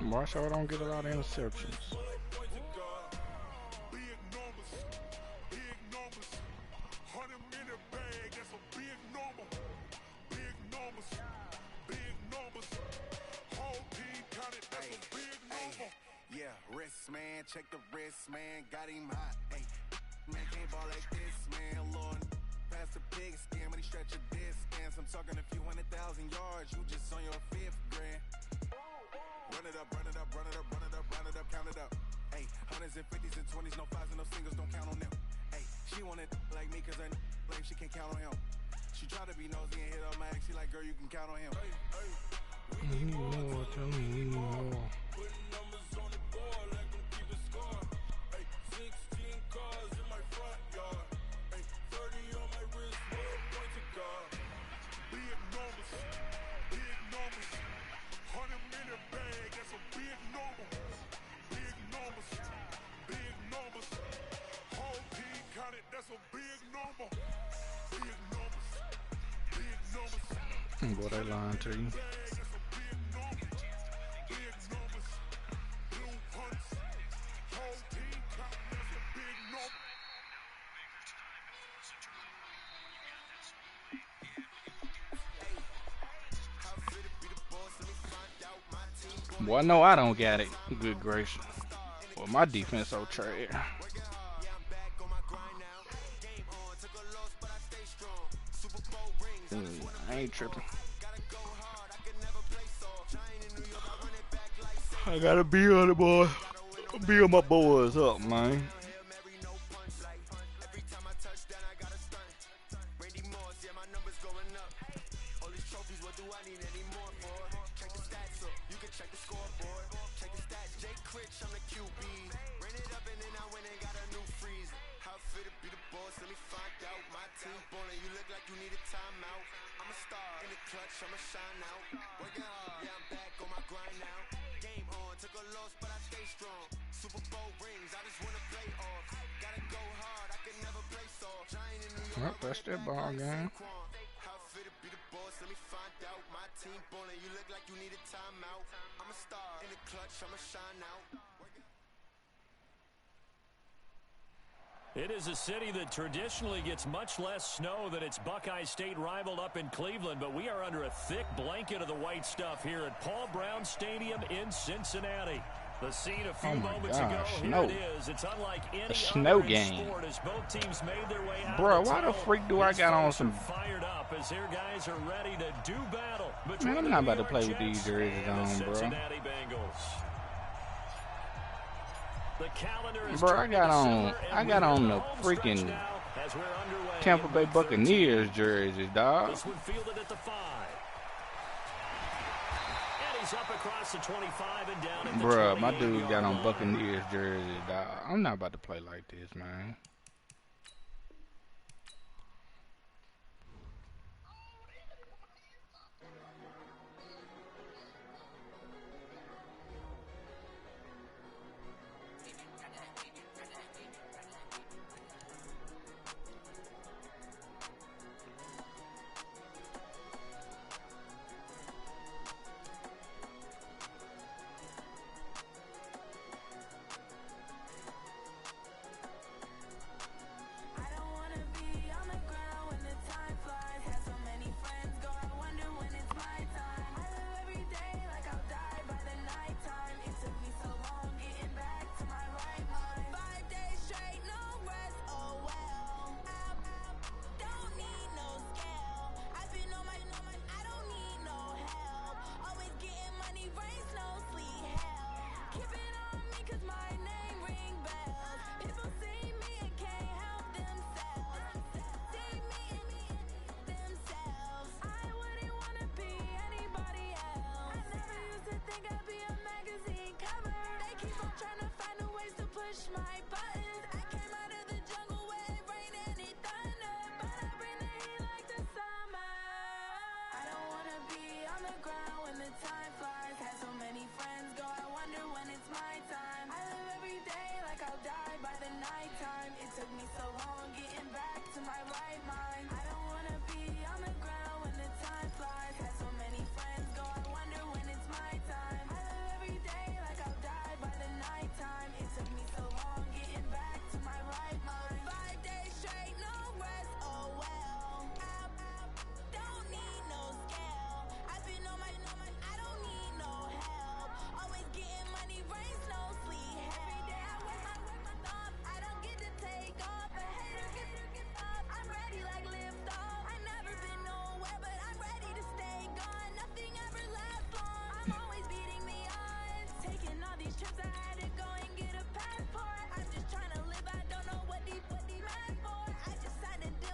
Watch out, I don't get a lot of interceptions. Check the wrist, man, got him hot. Hey, man, can't ball like this, man. Lord, pass the pig skin, but he stretch a distance. I'm talking a few 100,000 yards, you just on your 5th grand. Run it up, run it up, run it up, run it up, run it up, count it up. Hey, hundreds and 50s and 20s, no 5s and no singles, don't count on them. Hey, she wanted like me, cause her like she can't count on him. She tried to be nosy and hit up my ex, she like, girl, you can count on him. Hey, hey. We need more, tell me we need more. Boy, they lying to you. Boy, I know I don't got it. Good gracious. Well, my defense so trash. I ain't tripping. I gotta be on the boy. Be on my boys up, man. Well, that's that ball game. It is a city that traditionally gets much less snow than its Buckeye State rival up in Cleveland, but we are under a thick blanket of the white stuff here at Paul Brown Stadium in Cincinnati. The scene a few moments ago, here it is. It's unlike any snow other game. sport as both teams made their way out. Bro, why the freak do I got on some? Fired up as their guys are ready to do battle. Man, I'm not about to play with these jerseys on, bro. Bro, I got on the freaking Tampa Bay Buccaneers jerseys, dog. This one fielded at the 5. And he's up across the 25 and down at the Bruh, my dude got on Buccaneers jerseys, dog. I'm not about to play like this, man.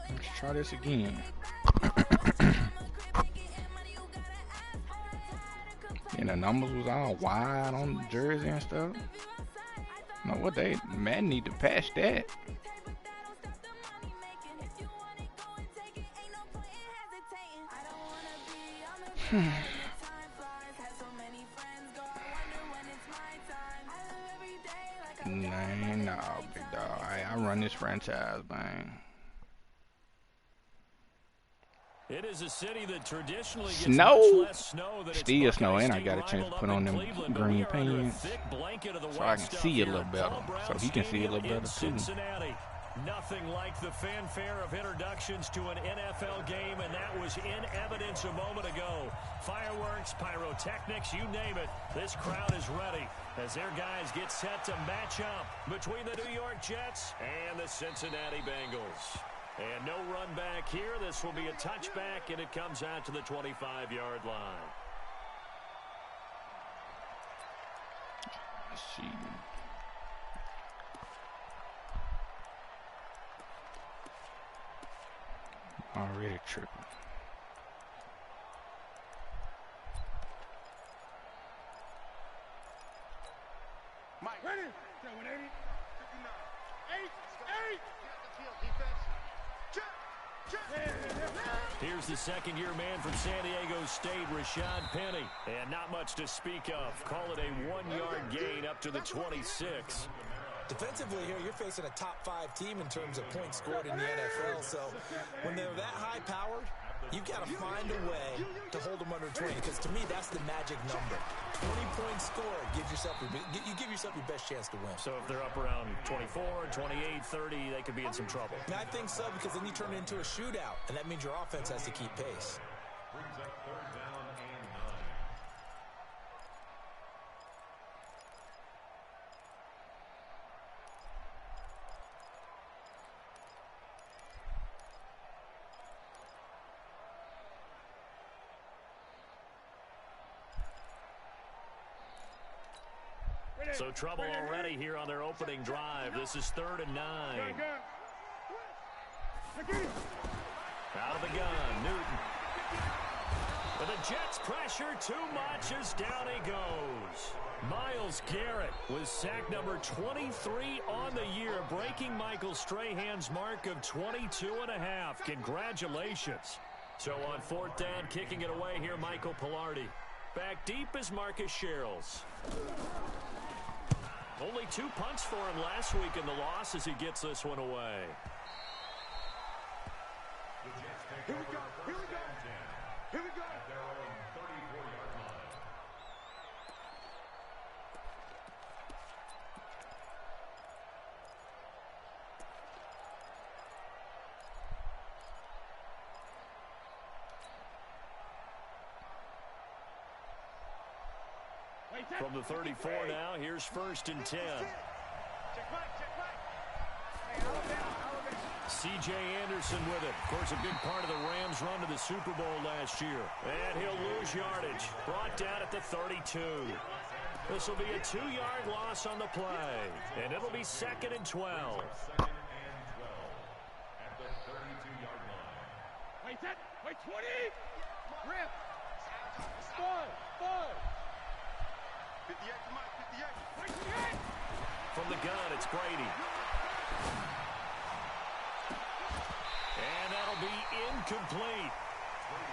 Let's try this again. And the numbers was all wide on the jersey and stuff. No, what they man need to patch that. No, big dog. I run this franchise, man. It is a city that traditionally gets Snow. much less snow than Still its snow, and I State got a chance to rival put up on in them Cleveland, but green we are under a pants thick blanket of the so white I can stuff see a here little at better. Paul Brown So he can see a little Stadium in better too. Cincinnati. Nothing like the fanfare of introductions to an NFL game, and that was in evidence a moment ago. Fireworks, pyrotechnics, you name it. This crowd is ready as their guys get set to match up between the New York Jets and the Cincinnati Bengals. And no run back here. This will be a touchback, and it comes out to the 25-yard line. Let's see. Already tripping. Mike, ready? 180. 59. 8. Here's the second-year man from San Diego State, Rashad Penny. And not much to speak of. Call it a 1-yard gain up to the 26. Defensively here, you're facing a top-5 team in terms of points scored in the NFL. So when they're that high-powered, you've got to find a way to hold them under 20. Because to me, that's the magic number. 20 points scored gives yourself you give yourself your best chance to win. So if they're up around 24, 28, 30, they could be in some trouble. And I think so, because then you turn it into a shootout, and that means your offense has to keep pace. Brings up 3rd down and 9. So trouble already here on their opening drive. This is 3rd and 9. Out of the gun, Newton. But the Jets pressure too much as down he goes. Myles Garrett was sack number 23 on the year, breaking Michael Strahan's mark of 22.5. Congratulations. So on 4th down, kicking it away here, Michael Pilardi. Back deep is Marcus Sherrills. Only 2 punts for him last week in the loss as he gets this one away. Here we go. Here we go. Here we go. At their own 34-yard line. From the 34 now, here's 1st and 10. C.J. Anderson with it. Of course, a big part of the Rams' run to the Super Bowl last year. And he'll lose yardage. Brought down at the 32. This will be a 2-yard loss on the play. And it'll be 2nd and 12. 2nd and 12 at the 32-yard line. Wait, 20. Rip. Spud. 58, come on, 58. 58. From the gun. It's Brady. And that'll be incomplete.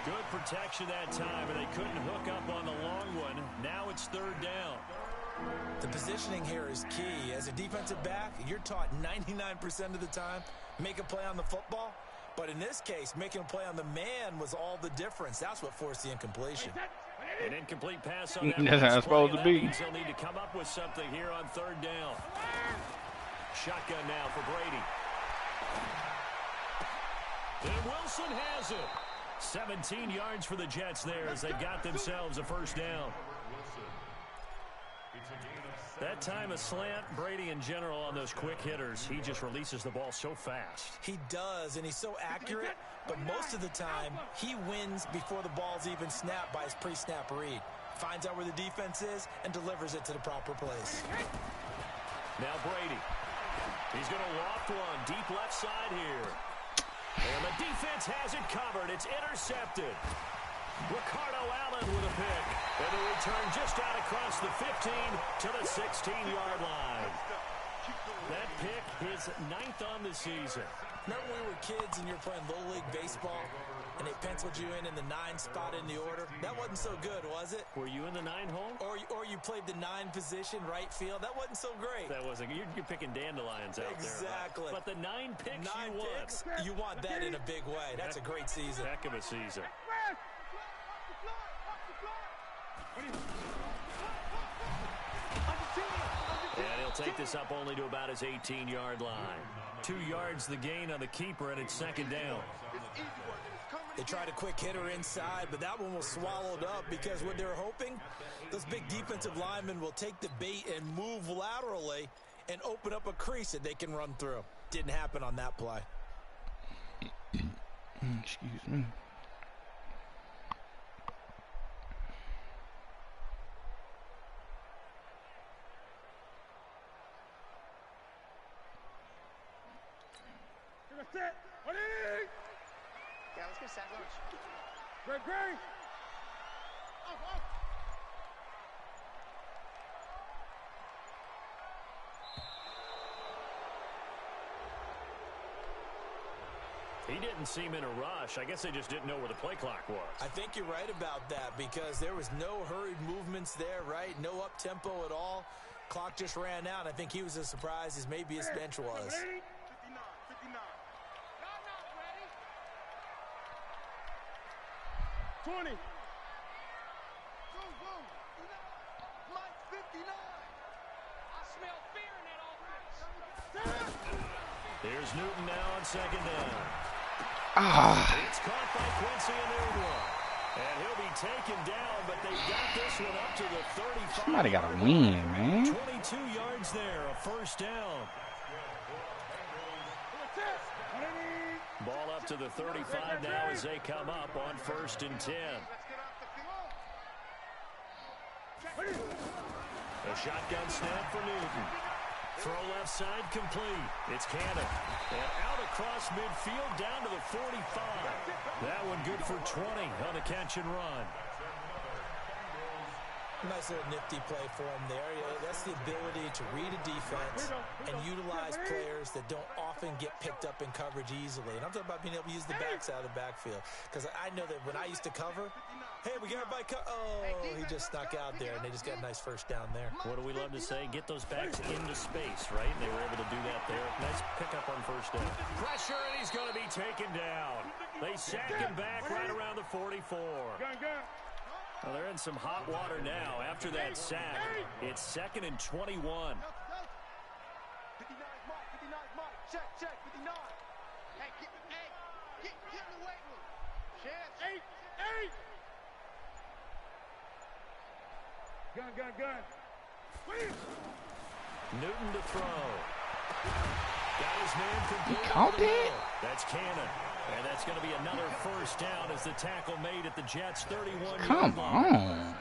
Good protection that time, and they couldn't hook up on the long one. Now it's third down. The positioning here is key. As a defensive back, you're taught 99% of the time, make a play on the football. But in this case, making a play on the man was all the difference. That's what forced the incompletion. An incomplete pass on that. That's how it's supposed to be. He'll need to come up with something here on third down. Shotgun now for Brady. And Wilson has it. 17 yards for the Jets there as they've got themselves a first down. That time a slant. Brady in general on those quick hitters, he just releases the ball so fast. He does, and he's so accurate, but most of the time he wins before the ball's even snapped by his pre-snap read. Finds out where the defense is and delivers it to the proper place. Now Brady. He's going to loft one deep left side here. And the defense has it covered. It's intercepted. Ricardo Allen with a pick. And the return just out across the 15 to the 16-yard line. That pick, his 9th on the season. Remember when we were kids and you were playing Little League Baseball and they penciled you in the 9 spot in the order? That wasn't so good, was it? Were you in the 9 hole? Or you played the 9 position, right field? That wasn't so great. That wasn't. You're picking dandelions out there. Exactly. But the 9 picks 9 you picks, you want that in a big way. That's a great season. Heck of a season. And he'll take this up only to about his 18-yard line. 2 yards the gain on the keeper, and it's second down. They tried a quick hitter inside, but that one was swallowed up because what they're hoping, those big defensive linemen will take the bait and move laterally and open up a crease that they can run through. Didn't happen on that play. Excuse me. Yeah, let's get a sack lunch. Great. He didn't seem in a rush. I guess they just didn't know where the play clock was. I think you're right about that because there was no hurried movements there, right? No up-tempo at all. Clock just ran out. I think he was as surprised as maybe his bench was. 59. 20. Mike 59. I smell fear in that offense. Here's Newton now on second down. Ah. It's caught by Quincy Enunwa. And he'll be taken down, but they've got this one up to the 35. Somebody got to win, man. 22 yards there, a first down. Ball up to the 35 now as they come up on 1st and 10. A shotgun snap for Newton. Throw left side complete. It's Cannon. And out across midfield down to the 45. That one good for 20 on the catch and run. Nice little nifty play for him there. That's the ability to read a defense and utilize players that don't often get picked up in coverage easily. And I'm talking about being able to use the backs out of the backfield. Because I know that when I used to cover, hey, we got everybody he just snuck out there, and they just got a nice first down there. What do we love to say? Get those backs into space, right? And they were able to do that there. Nice pickup on first down. Pressure, and he's going to be taken down. They sack him back right around the 44. Well, they're in some hot water now after that sack. It's 2nd and 21. 59 Mike. Check, 59. Hey, get in the weight room. Chance. 8. Gun. Newton to throw. Got his man He complete. caught it? That's Cannon. And that's going to be another first down as the tackle made at the Jets' 31-yard Come line. on.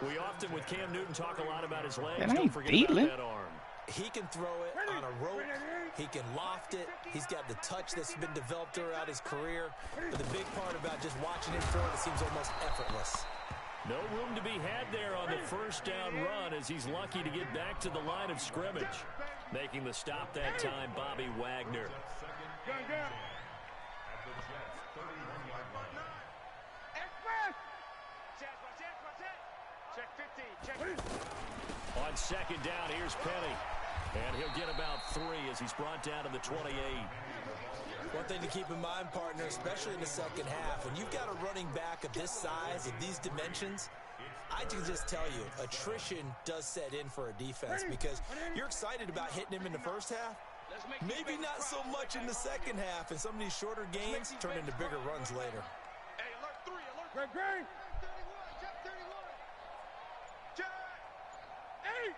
We often, with Cam Newton, talk a lot about his legs. That Don't ain't forget Thielen. about that arm. He can throw it on a rope. He can loft it. He's got the touch that's been developed throughout his career. But the big part about just watching him throw it seems almost effortless. No room to be had there on the first down run as he's lucky to get back to the line of scrimmage. Making the stop that time, Bobby Wagner. Gun, gun. At the Jets' 31-yard line. Express. Check 15. Check. On second down, here's Penny. And he'll get about 3 as he's brought down to the 28. One thing to keep in mind, partner, especially in the second half, when you've got a running back of this size, of these dimensions, I can just tell you, attrition does set in for a defense because you're excited about hitting him in the first half. Maybe not so much in the second half, and some of these shorter gains turn into bigger runs later. Hey, alert 3, alert. Greg, Greg. Check 31. Check 8.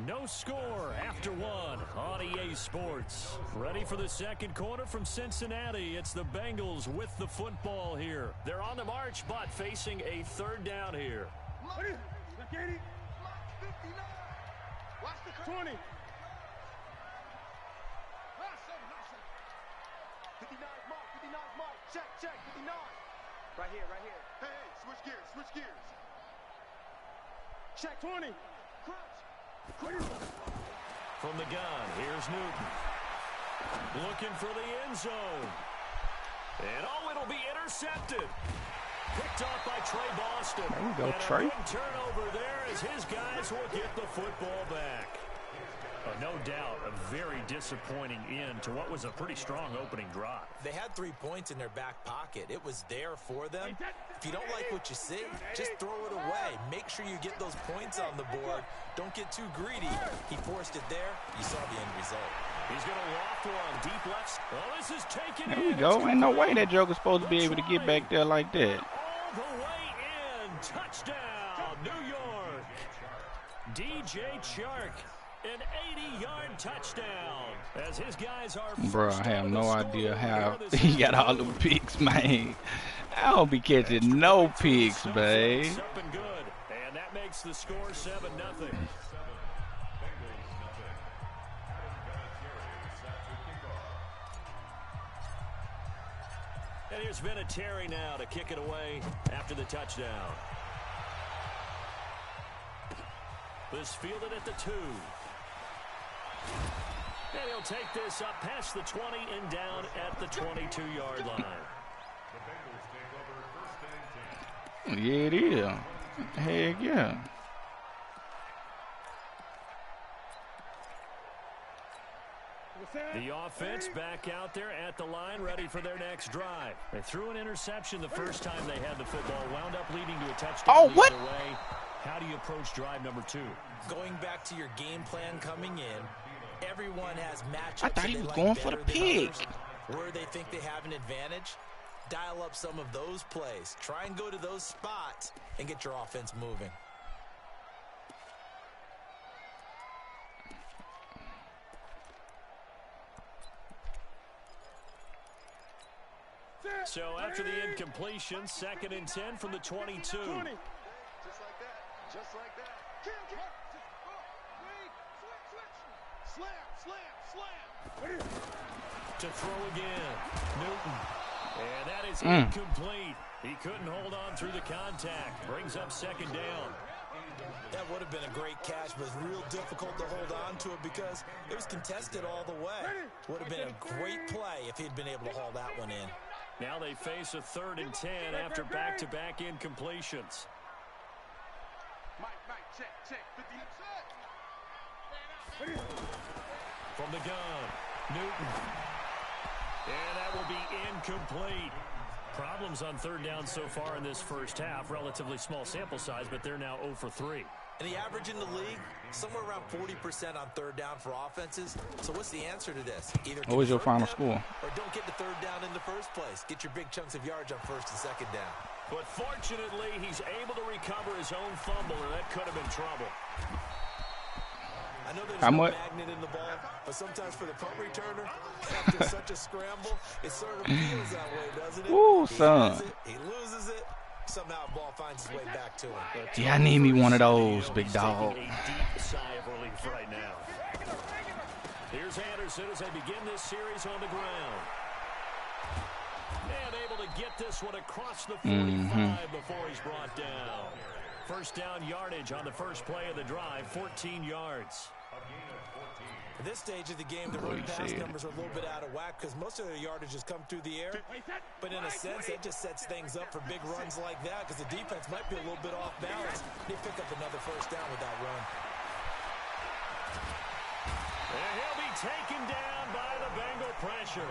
No score after 1 on EA Sports. Ready for the second quarter from Cincinnati. It's the Bengals with the football here. They're on the march, but facing a third down here. What is it? Look at it. 59. Watch the 20. 59 mark. 59 mark. Check. 59. Right here. Hey, switch gears. Check 20. Crouch. From the gun, here's Newton. Looking for the end zone. And it'll be intercepted. Picked off by Trey Boston. There we go, and Trey. A big turnover there as his guys will get the football back. No doubt, a very disappointing end to what was a pretty strong opening drive. They had 3 points in their back pocket. It was there for them. If you don't like what you see, just throw it away. Make sure you get those points on the board. Don't get too greedy. He forced it there. You saw the end result. He's going to loft one deep left. Well, this is taken There we in. go. Ain't no way that joker's supposed to be able to get back there like that. All the way in. Touchdown, New York. DJ Chark. An 80-yard touchdown as his guys are. Bro, I have no idea how he got all the picks, man. I don't be catching no picks, babe. Something good, and that makes the score 7-0. And here's Vinatieri now to kick it away after the touchdown. This fielded at the 2. And he'll take this up past the 20 and down at the 22-yard line. The Bengals take over 1st and 10. Yeah, it is. Heck yeah. The offense back out there at the line, ready for their next drive. They threw an interception the first time they had the football, wound up leading to a touchdown. Oh, what? Either way. How do you approach drive number 2? Going back to your game plan coming in, everyone has matchups. I thought he that was they going like for the better than pick. others, where they think they have an advantage. Dial up some of those plays. Try and go to those spots and get your offense moving. So after the incompletion, 2nd and 10 from the 22. Just like that. Slam. To throw again, Newton. And that is incomplete. He couldn't hold on through the contact. Brings up 2nd down. That would have been a great catch, but it's real difficult to hold on to it because it was contested all the way. Would have been a great play if he'd been able to haul that one in. Now they face a 3rd and 10 after back-to-back incompletions. Mike, check. 50. From the gun, Newton. And that will be incomplete. Problems on 3rd down so far in this first half. Relatively small sample size, but they're now 0 for 3. And the average in the league, somewhere around 40% on 3rd down for offenses. So what's the answer to this? Either What was your convert final them score? or don't get the 3rd down in the first place. Get your big chunks of yards on 1st and 2nd down. But fortunately, he's able to recover his own fumble, or that could have been trouble. I know there's How no much? magnet in the ball, but sometimes for the punt returner, after such a scramble, it sort of feels that way, doesn't it? Ooh, He son. has it, he loses it, somehow the ball finds its way back to him. Yeah, I need me one of those, big dog. Taking a deep sigh of relief right now. Here's Anderson as they begin this series on the ground. And able to get this one across the 45 before he's brought down. First down yardage on the first play of the drive, 14 yards. At this stage of the game, the run pass numbers are a little bit out of whack because most of their yardage has come through the air. But in a sense, that just sets things up for big runs like that because the defense might be a little bit off balance. They pick up another first down with that run. And he'll be taken down by the Bengal pressure.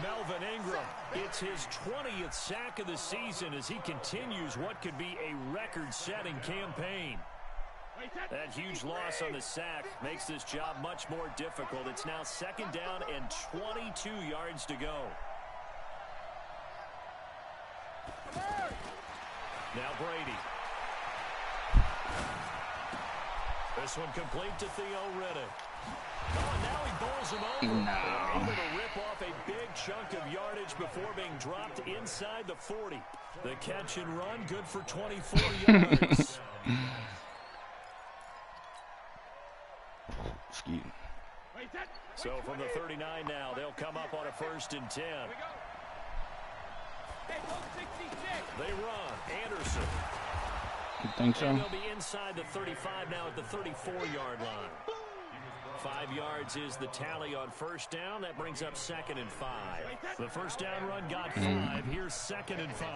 Melvin Ingram, it's his 20th sack of the season as he continues what could be a record-setting campaign. That huge loss on the sack makes this job much more difficult. It's now second down and 22 yards to go. Now Brady. This one complete to Theo Riddick. Oh, and now he bowls him over. No. Able to rip off a big chunk of yardage before being dropped inside the 40. The catch and run, good for 24 yards. Excuse me. So from the 39 now, they'll come up on a 1st and 10. They run. Anderson. You think so? And they'll be inside the 35 now at the 34-yard line. 5 yards is the tally on first down. That brings up 2nd and 5. The first down run got 5. Here's 2nd and 5.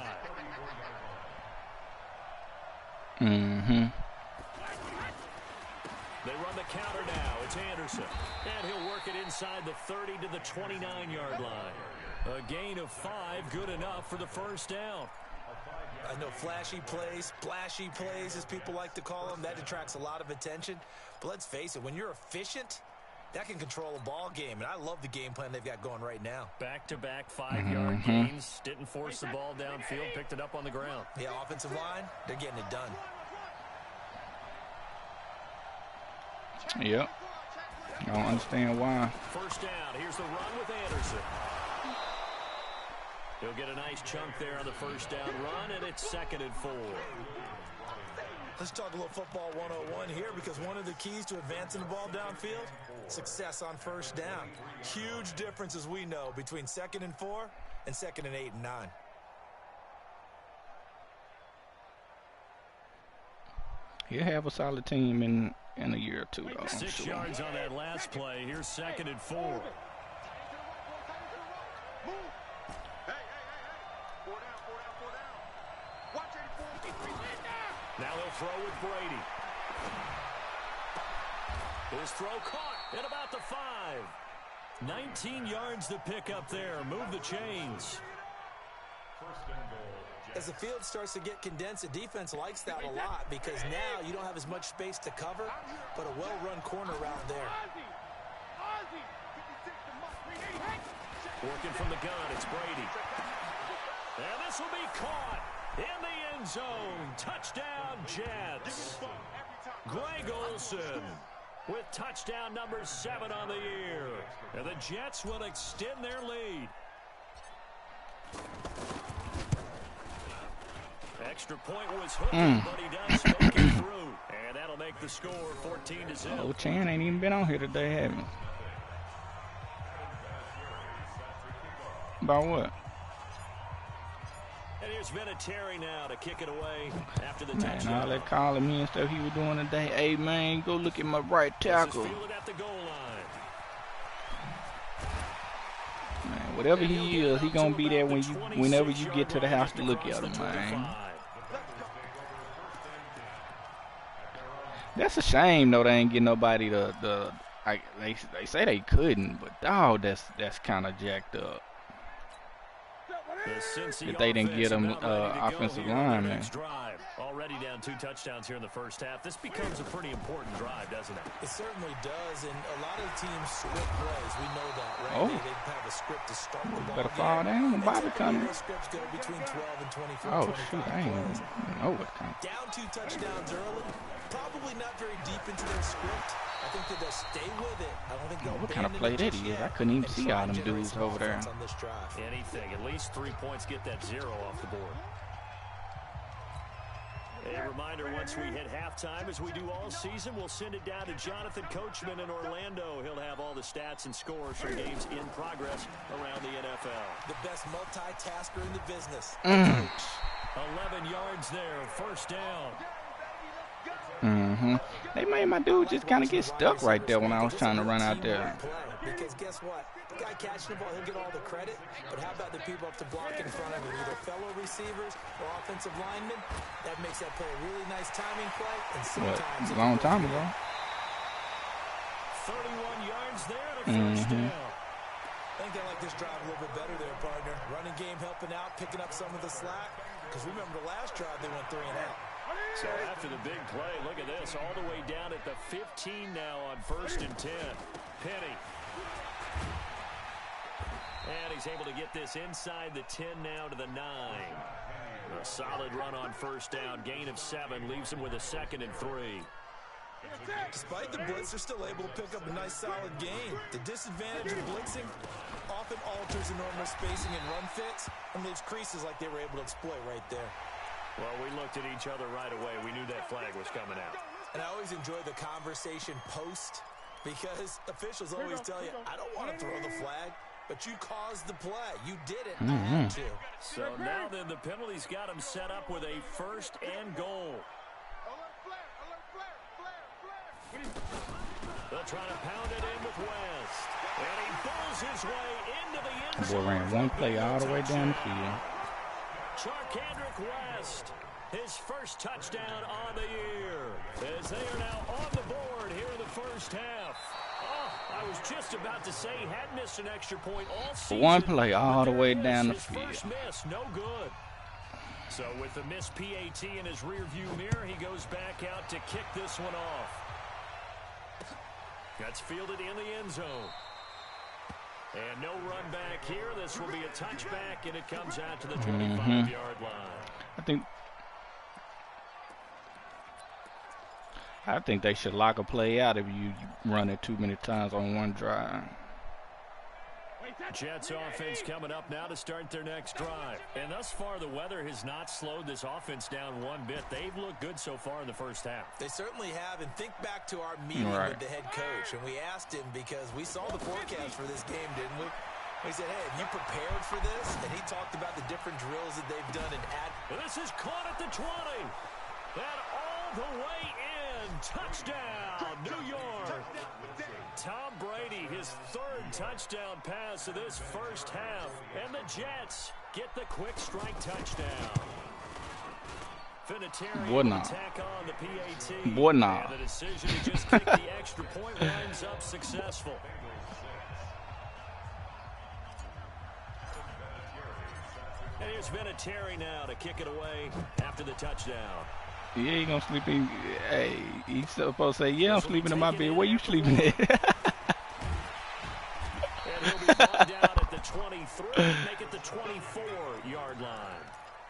They run the counter now. It's Anderson. And he'll work it inside the 30 to the 29-yard line. A gain of 5, good enough for the first down. I know flashy plays, splashy plays, as people like to call them, that attracts a lot of attention. But let's face it, when you're efficient, that can control a ball game. And I love the game plan they've got going right now. Back-to-back 5-yard gains. Didn't force the ball downfield. Picked it up on the ground. Yeah, offensive line, they're getting it done. Yep. I don't understand why. First down. Here's the run with Anderson. He'll get a nice chunk there on the first down run, and it's 2nd and 4. Let's talk a little football 101 here because one of the keys to advancing the ball downfield, success on first down. Huge difference, as we know, between 2nd and 4 and 2nd and 8 and 9. He'll have a solid team in a year or two, though. 6 yards on that last play. Here's 2nd and 4. Now they'll throw with Brady. His throw caught at about the 5. 19 yards to pick up there. Move the chains. As the field starts to get condensed, the defense likes that a lot because now you don't have as much space to cover, but a well-run corner route there. Working from the gun, it's Brady. And this will be caught in the end zone. Touchdown, Jets. Greg Olsen with touchdown number 7 on the year. And the Jets will extend their lead. Extra point was hooked, but he does make it through. And that'll make the score 14-0. Oh, Chan ain't even been on here today, have he? About what? And here's Vinatieri now to kick it away after the Man, touchdown. all that calling me and stuff he was doing today. Hey, man, go look at my right tackle. Fielded at the goal line. Man, whatever he is, he gonna be there whenever you get to the house to look at him, man. That's a shame, though. They ain't get nobody they say they couldn't, but dog, that's kind of jacked up. If they didn't get him offensive line, man. Already down 2 touchdowns here in the first half. This becomes a pretty important drive, doesn't it? It certainly does, and a lot of teams script plays. We know that, right? Oh. They have a script to start the ball Better game. fall down when Bobby And coming. those scripts go between 12 and 24, Oh, 25 shoot, I ain't plays. even know what kind. Down 2 touchdowns early, probably not very deep into their script. I think that they'll stay with it. I don't think they'll What kind of abandon play it that just is? yet I couldn't even and see try all and them generate dudes some over there. offense on this drive. Anything. At least 3 points. Get that 0 off the board. A reminder, once we hit halftime, as we do all season, we'll send it down to Jonathan Coachman in Orlando. He'll have all the stats and scores from games in progress around the NFL. The best multitasker in the business. 11 yards there, first down. They made my dude just kind of get stuck right there when I was trying to run out there. Because guess what? The guy catching the ball, he'll get all the credit. But how about the people up to block in front of him, either fellow receivers or offensive linemen? That makes that play a really nice timing play. And sometimes a long time ago. 31 yards there to first down. I think they like this drive a little bit better there, partner. Running game helping out, picking up some of the slack. Because remember the last drive, they went 3 and out. So after the big play, look at this, all the way down at the 15 now on 1st and 10. Penny. And he's able to get this inside the 10 now to the 9. A solid run on first down. Gain of 7 leaves him with a 2nd and 3. Despite the blitz, they're still able to pick up a nice solid gain. The disadvantage of blitzing often alters the normal spacing and run fits and leaves creases like they were able to exploit right there. Well, we looked at each other right away. We knew that flag was coming out. And I always enjoy the conversation post because officials always tell you, I don't want to throw the flag, but you caused the play. You did it. I had to. So now then the penalty's got him set up with a 1st and goal. They'll try to pound it in with West. And he pulls his way into the end zone. Boy ran one play all the way down the field. Charkandrick West, his first touchdown on the year, as they are now on the board here in the first half. Oh, I was just about to say he had missed an extra point all season. One play all the way down the field. First miss, no good. So with the missed PAT in his rearview mirror, he goes back out to kick this one off. That's fielded in the end zone. And no run back here. This will be a touchback, and it comes out to the 25-yard line. I think they should lock a play out if you run it too many times on one drive. Jets offense coming up now to start their next drive. And thus far, the weather has not slowed this offense down one bit. They've looked good so far in the first half. They certainly have. And think back to our meeting with the head coach. And we asked him because we saw the forecast for this game, didn't we? We said, hey, have you prepared for this? And he talked about the different drills that they've done. This is caught at the 20. And all the way in. Touchdown, New York. Tom Brady, his 3rd touchdown pass of this first half. And the Jets get the quick strike touchdown. Vinatieri will tack on the PAT. And the decision to just kick the extra point winds up successful. And here's Vinatieri now to kick it away after the touchdown. Yeah, he gonna sleep in. Hey, he's supposed to say, yeah, I'm sleeping in my bed. Where you sleeping at? And he'll be brought down at the 23, make it the 24-yard line.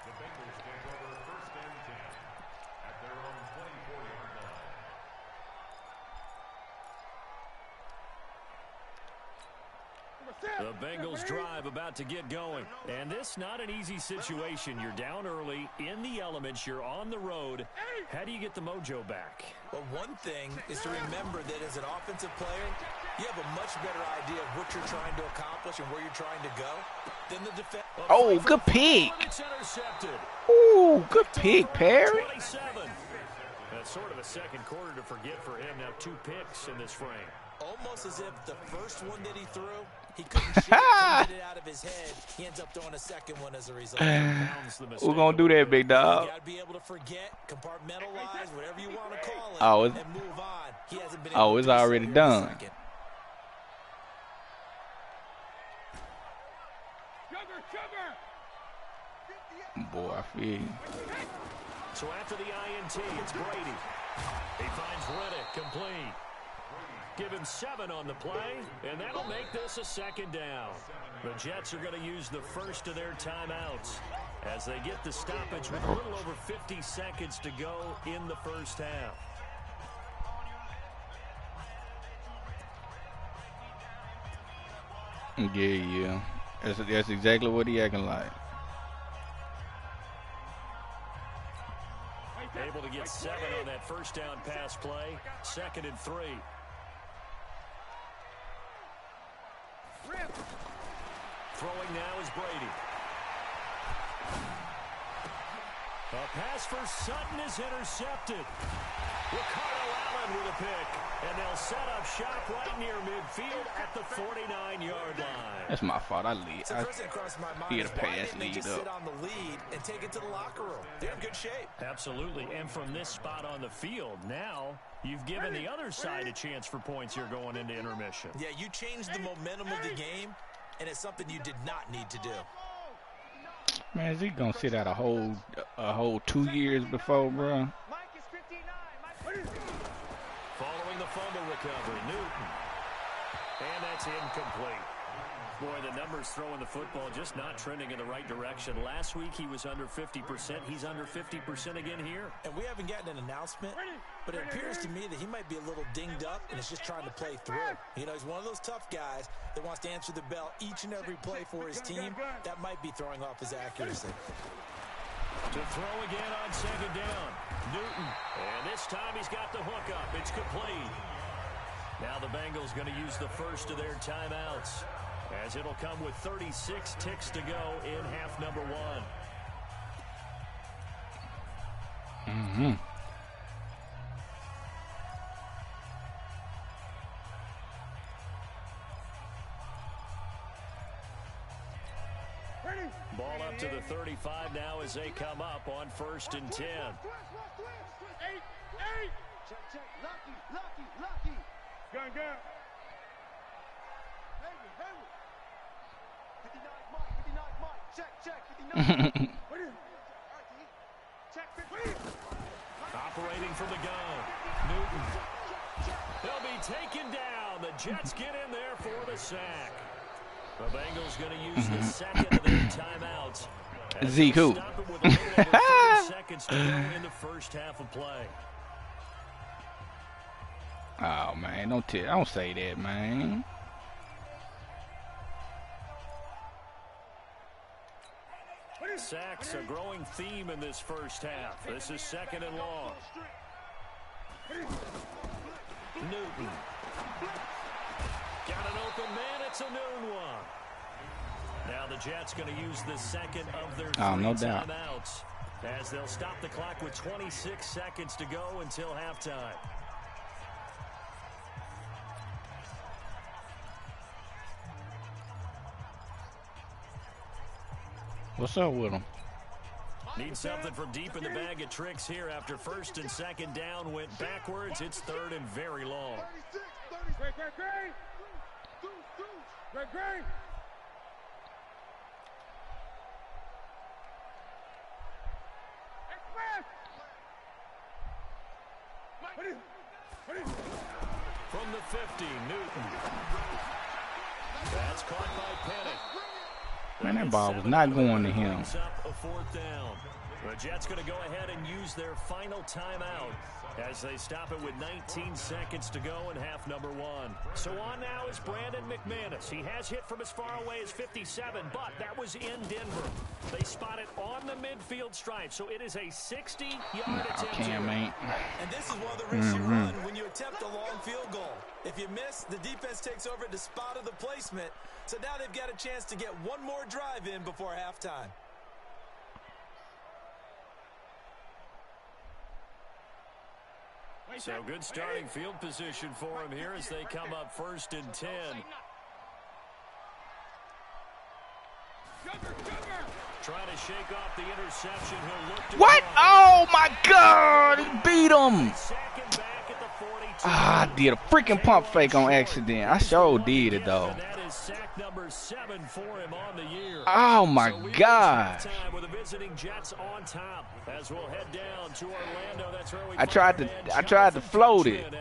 The Bengals take over 1st and 10 at their own 24-yard line. The Bengals drive about to get going. And this not an easy situation. You're down early, in the elements, you're on the road. How do you get the mojo back? Well, one thing is to remember that as an offensive player, you have a much better idea of what you're trying to accomplish and where you're trying to go than the defense. Oh, good pick. It's intercepted. Ooh, good pick, Perry. 27. That's sort of a second quarter to forget for him. Now 2 picks in this frame. Almost as if the first one that he threw, he couldn't get it out of his head. He ends up throwing a second one as a result. We're going to do that, big dog. You got to be able to forget, compartmentalize, whatever you want to call it, and move on. He hasn't been able it's already done. Boy, I feel you. So after the INT, it's Brady. He finds Riddick complete. Give him 7 on the play, and that'll make this a 2nd down. The Jets are going to use the first of their timeouts as they get the stoppage with a little over 50 seconds to go in the first half. Yeah. That's exactly what he acting like. Able to get 7 on that first down pass play. 2nd and 3. Throwing now is Brady. A pass for Sutton is intercepted. Ricardo Allen with a pick. And they'll set up shop right near midfield at the 49-yard line. That's my fault. I lead. So first thing crossed my mind is why didn't they just sit on the lead and take it to the locker room? They're in good shape. Absolutely. And from this spot on the field, now you've given the other side a chance for points here going into intermission. Yeah, you changed the momentum of the game, and it's something you did not need to do. Man, is he gonna sit out a whole 2 years before, bro? Following the fumble recovery, Newton. And that's incomplete. Boy, the numbers throwing the football just not trending in the right direction. Last week he was under 50%. He's under 50% again here. And we haven't gotten an announcement, but it appears to me that he might be a little dinged up and is just trying to play through. You know, he's one of those tough guys that wants to answer the bell each and every play for his team. That might be throwing off his accuracy. To throw again on 2nd down. Newton. And this time he's got the hook up. It's complete. Now the Bengals going to use the first of their timeouts, as it'll come with 36 ticks to go in half number 1. Mm-hmm. Ball up to the 35 now as they come up on 1st and 10. Check, check. Lucky. Gun. Hayward. 59 Mike. Check. 50. Operating from the gun. Newton. They'll be taken down. The Jets get in there for the sack. The Bengals going to use the 2nd of their timeouts. Zeke who? Stop it with a little over 30 seconds to go in the first half of play. Oh man, don't say that, man. Sacks a growing theme in this first half. This is 2nd and long. Newton. Got an open man. It's a noon one. Now the Jets going to use the 2nd of their 3 no doubt. timeouts, as they'll stop the clock with 26 seconds to go until halftime. What's up with him? Need something from deep in the bag of tricks here after 1st and 2nd down went backwards. It's 3rd and very long. Great. From the 50, Newton. That's caught by Pettit. Man, that ball was not going to him. Up a 4th down. The Jets going to go ahead and use their final timeout as they stop it with 19 seconds to go in half number 1. So on now is Brandon McManus. He has hit from as far away as 57, but that was in Denver. They spot it on the midfield stripe, so it is a 60-yard attempt. And this is one of the risks you run when you attempt a long field goal. If you miss, the defense takes over at the spot of the placement. So now they've got a chance to get one more drive in before halftime. So good starting field position for him here as they come up 1st and 10. Trying to shake off the interception. He'll look to What? Oh my God! He beat him. Second back at the 42. I did a freaking pump fake on accident. I sure did it though. And that is sack number 7 for him on the year. Oh my So we God! time with the visiting Jets on top as we'll head down to Orlando. That's where we I tried to float it.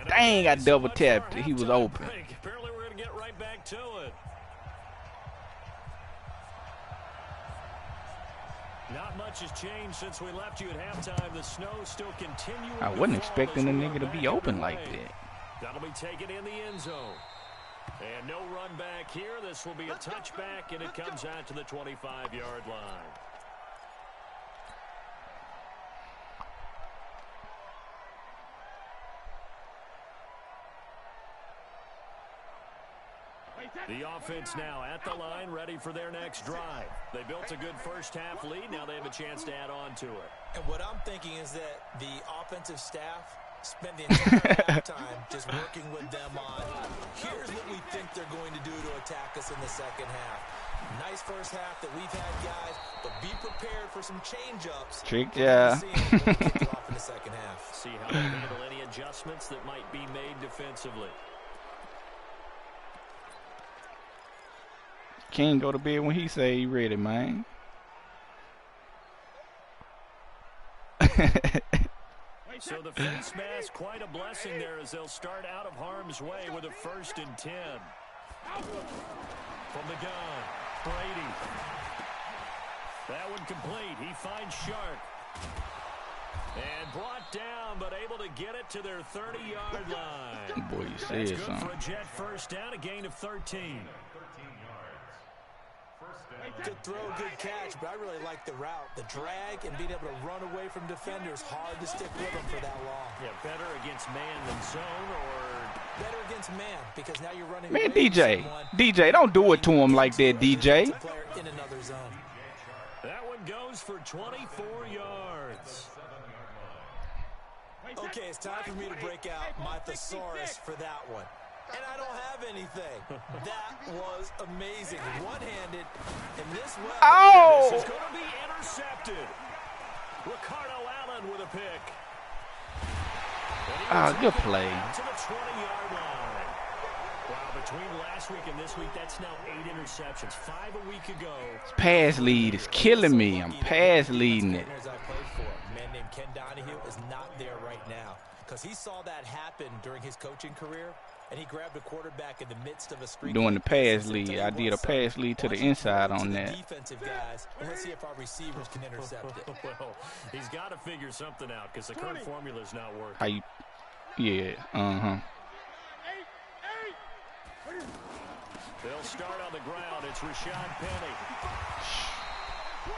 Dang, I double tapped. He was open. Apparently we're going to get right back to it. Not much has changed since we left you at halftime. The snow still continuing. I wasn't expecting the nigga to be open like that. That'll be taken in the end zone. And no run back here. This will be a touchback, and it comes out to the 25-yard line. The offense now at the line, ready for their next drive. They built a good first-half lead. Now they have a chance to add on to it. And what I'm thinking is that the offensive staff spend the entire halftime just working with them on, here's what we think they're going to do to attack us in the second half. Nice first half that we've had, guys, but be prepared for some change-ups. Trick, yeah. Kick you off in the second half. See how they handle any adjustments that might be made defensively. King go to bed when he say he ready, man. So the face mask, quite a blessing there as they'll start out of harm's way with a 1st and 10. From the gun, Brady. That one complete. He finds Shark. And brought down, but able to get it to their 30-yard line. Boy, you That's said good something. for a Jet first down, a gain of 13. Good throw, good catch, but I really like the route. The drag and being able to run away from defenders, hard to stick with them for that long. Yeah, better against man than zone, or better against man because now you're running. Man, DJ, don't do it to him like that, DJ. In another zone. That one goes for 24 yards. Okay, it's time for me to break out my thesaurus for that one. And I don't have anything. That was amazing. One-handed, and this weather. Oh! This is going to be intercepted. Ricardo Allen with a pick. Good play. To the 20-yard line. Wow, between last week and this week, that's now 8 interceptions. 5 a week ago. Pass lead is killing me. I'm pass leading it. A man named Ken Donahue is not there right now because he saw that happen during his coaching career. And he grabbed a quarterback in the midst of a streak. Doing the pass lead. I did a pass lead to the inside on that. Defensive guys, and let's see if our receivers can intercept it. Well, he's got to figure something out because the current formula is not working. How you? Yeah. They'll start on the ground. It's Rashad Penny.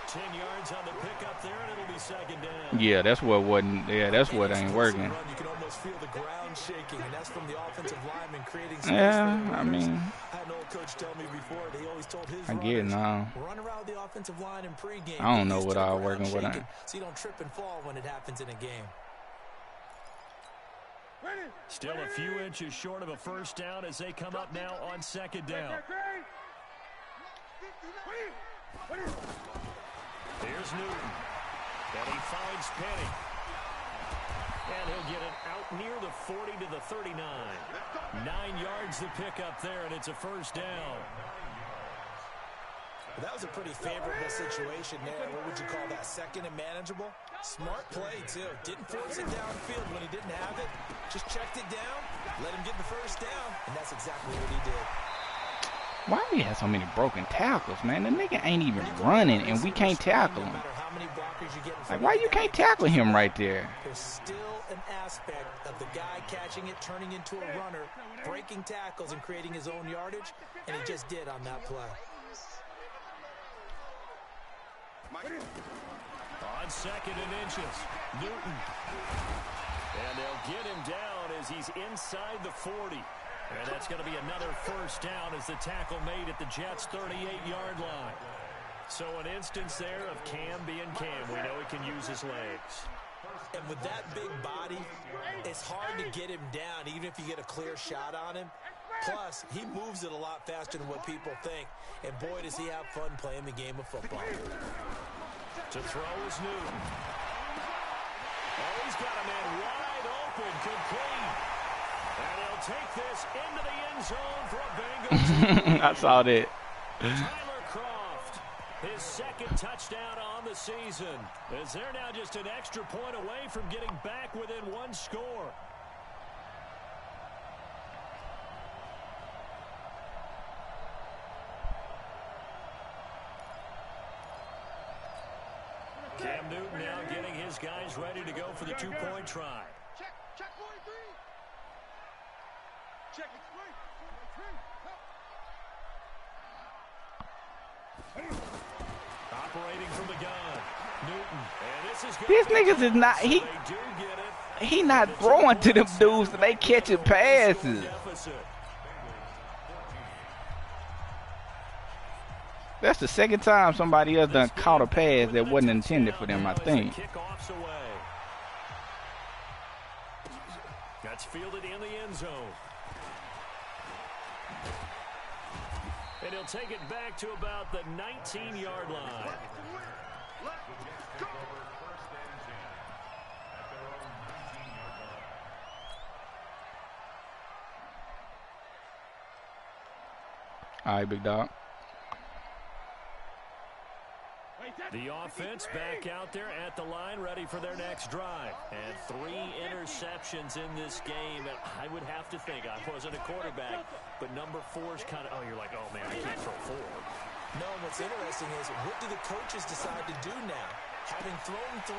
10 yards on the pickup there, and it'll be 2nd down. Yeah, that's what wasn't. Yeah, that's what ain't working. You can almost feel the ground shaking, and that's from the offensive lineman creating space. Yeah, I mean, I had an old coach tell me before that he always told his I get it now. run around the offensive line in pregame. I don't know what I was working with. So you don't trip and fall when it happens in a game. Still a few inches short of a 1st down as they come up now on 2nd down. Here's Newton. And he finds Penny. And he'll get it out near the 40 to the 39. 9 yards to pick up there, and it's a 1st down. Well, that was a pretty favorable situation there. What would you call that? 2nd and manageable? Smart play, too. Didn't force it downfield when he didn't have it. Just checked it down, let him get the 1st down, and that's exactly what he did. Why do we have so many broken tackles, man? The nigga ain't even running, and we can't tackle him. Like, why you can't tackle him right there? There's still an aspect of the guy catching it, turning into a runner, breaking tackles, and creating his own yardage, and he just did on that play. On 2nd and inches, Newton. And they'll get him down as he's inside the 40. And that's going to be another 1st down as the tackle made at the Jets' 38-yard line. So an instance there of Cam being Cam. We know he can use his legs. And with that big body, it's hard to get him down, even if you get a clear shot on him. Plus, he moves it a lot faster than what people think. And boy, does he have fun playing the game of football. To throw is Newton. Oh, he's got a man wide open, complete. And he'll take this into the end zone for a Bengals. I saw that. Tyler Croft, his 2nd touchdown on the season. As they're now just an extra point away from getting back within 1 score. Cam Newton now getting his guys ready to go for the 2-point try. Check 43. Check it. Operating from the gun, Newton. And These niggas is not, he not throwing to them dudes, so they catching passes. That's the second time somebody else done caught a pass that wasn't intended for them, I think. Kickoff's away. That's fielded in the end zone. And he'll take it back to about the 19-yard line. All right, big dog. The offense back out there at the line, ready for their next drive. And 3 interceptions in this game. And I would have to think, I wasn't a quarterback, but number 4 is kind of, oh, you're like, oh, man, I can't throw 4. No, what's interesting is, what do the coaches decide to do now? Having thrown 3,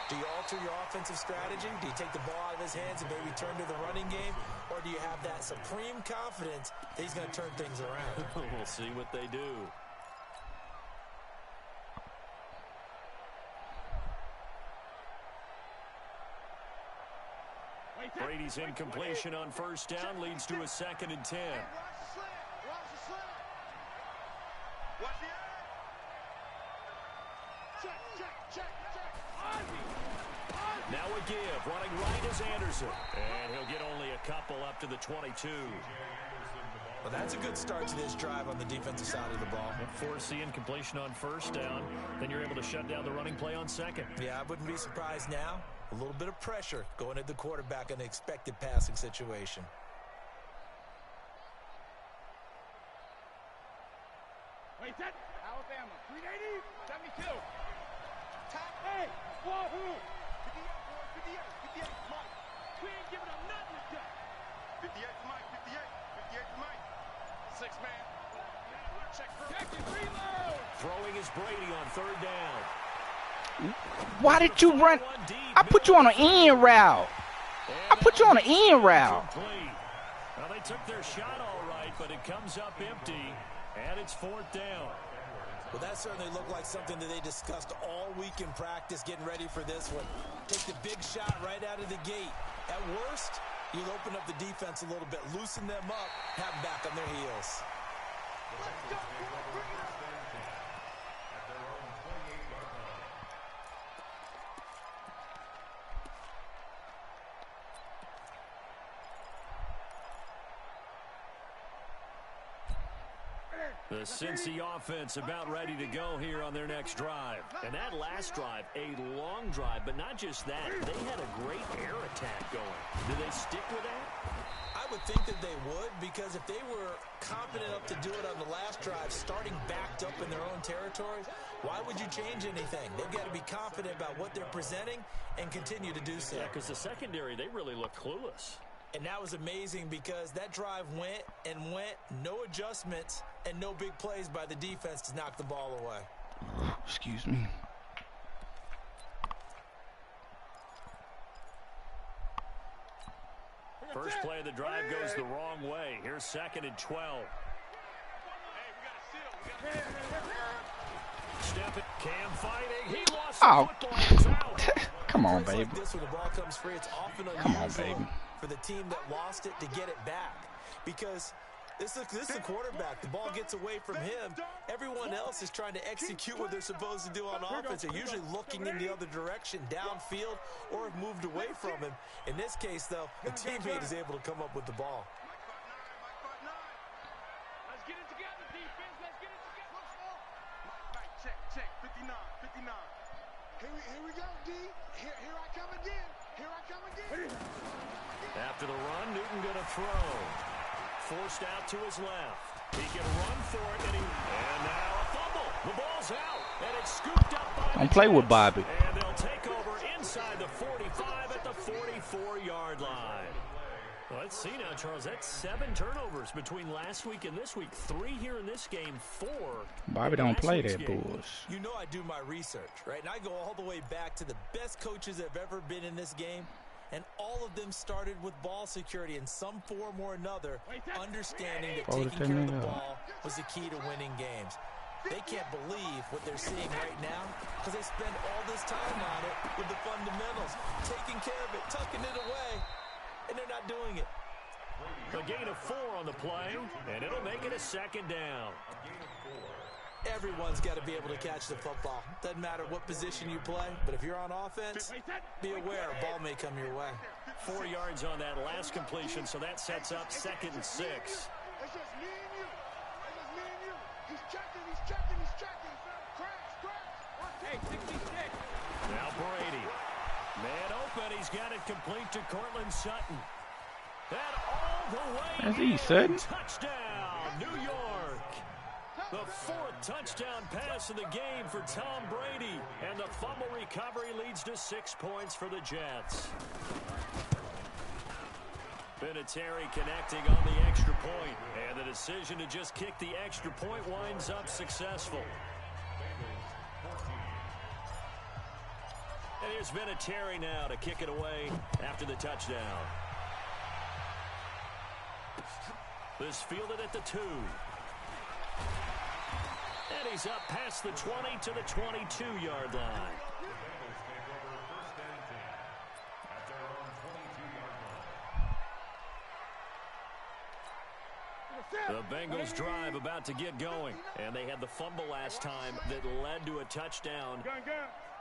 do you alter your offensive strategy? Do you take the ball out of his hands and maybe turn to the running game? Or do you have that supreme confidence that he's going to turn things around? We'll see what they do. Brady's incompletion on first down leads to a 2nd and 10. Now a give, running right is Anderson. And he'll get only a couple up to the 22. Well, that's a good start to this drive on the defensive side of the ball. Force the incompletion on first down, then you're able to shut down the running play on 2nd. Yeah, I wouldn't be surprised now. A little bit of pressure going at the quarterback in an expected passing situation. Wait, that Alabama, 380, 72. Top, hey, wahoo! 58, 58, Mike. We ain't giving up nothing today. 58 to Mike, 58 to Mike. 6-man. Check it, reload. Throwing is Brady on 3rd down. Why did you run? I put you on an end route. I put you on an end route. Well, they took their shot all right, but it comes up empty, and it's 4th down. Well, that certainly looked like something that they discussed all week in practice, getting ready for this one. Take the big shot right out of the gate. At worst, you'll open up the defense a little bit, loosen them up, have them back on their heels. The Cincy offense about ready to go here on their next drive. And that last drive, a long drive, but not just that. They had a great air attack going. Do they stick with that? I would think that they would, because if they were confident enough to do it on the last drive, starting backed up in their own territory, why would you change anything? They've got to be confident about what they're presenting and continue to do so. Yeah, because the secondary, they really look clueless. And that was amazing because that drive went and went, no adjustments, and no big plays by the defense to knock the ball away. Excuse me. First play of the drive goes the wrong way. Here's 2nd and 12. Step it, Cam fighting. He lost the football. It's out. Come on, Plays baby. like this, when the ball comes free, it's often Come on, unusual baby. for the team that lost it to get it back, because this is the quarterback. The ball gets away from him. Everyone else is trying to execute what they're supposed to do on offense. They're usually looking in the other direction, downfield, or have moved away from him. In this case, though, the teammate is able to come up with the ball. Let's get it together, defense. Let's get it together. Mike, check, 59, 59. Here we go, D. Here I come again. Here I come again. After the run, Newton going to throw. Forced out to his left. He can run for it, and now a fumble. The ball's out, and it's scooped up by Don't play with Bobby. And they'll take over inside the 45 at the 44-yard line. Well, let's see now, Charles. That's 7 turnovers between last week and this week. 3 here in this game, 4. Bobby don't play that bullshit. You know I do my research, right? And I go all the way back to the best coaches that have ever been in this game. And all of them started with ball security in some form or another, understanding that taking care of the ball was the key to winning games. They can't believe what they're seeing right now because they spend all this time on it with the fundamentals, taking care of it, tucking it away, and they're not doing it. A gain of 4 on the play, and it'll make it a 2nd down. Everyone's got to be able to catch the football. Doesn't matter what position you play, but if you're on offense, be aware a ball may come your way. 4 yards on that last completion, so that sets up 2nd and 6. It's just me and you. It's just me and you. He's checking. Crash. Hey, 66. Now Brady. Man open. He's got it complete to Cortland Sutton. And all the way That's he, Sutton. Touchdown, New York. The 4th touchdown pass of the game for Tom Brady. And the fumble recovery leads to 6 points for the Jets. Vinatieri connecting on the extra point. And the decision to just kick the extra point winds up successful. And here's Vinatieri now to kick it away after the touchdown. This fielded at the 2. And he's up past the 20 to the 22-yard line. The Bengals drive about to get going. And they had the fumble last time that led to a touchdown.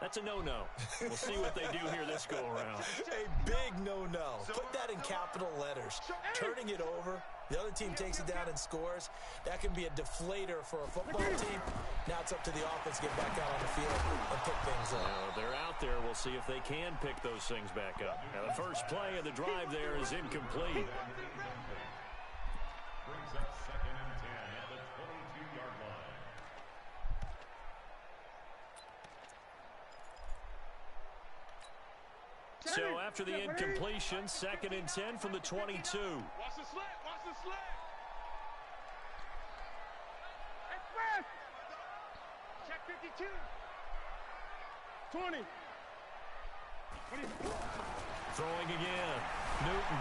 That's a no-no. We'll see what they do here this go-around. A big no-no. Put that in capital letters. Turning it over, the other team takes it down and scores. That can be a deflator for a football team. Now it's up to the offense to get back out on the field and pick things up. They're out there. We'll see if they can pick those things back up. Now the first play of the drive there is incomplete. Brings up 2nd and 10 at the 22-yard line. So after the incompletion, 2nd and 10 from the 22. Watch the slant. Express. Check 52. 20. Throwing again. Newton.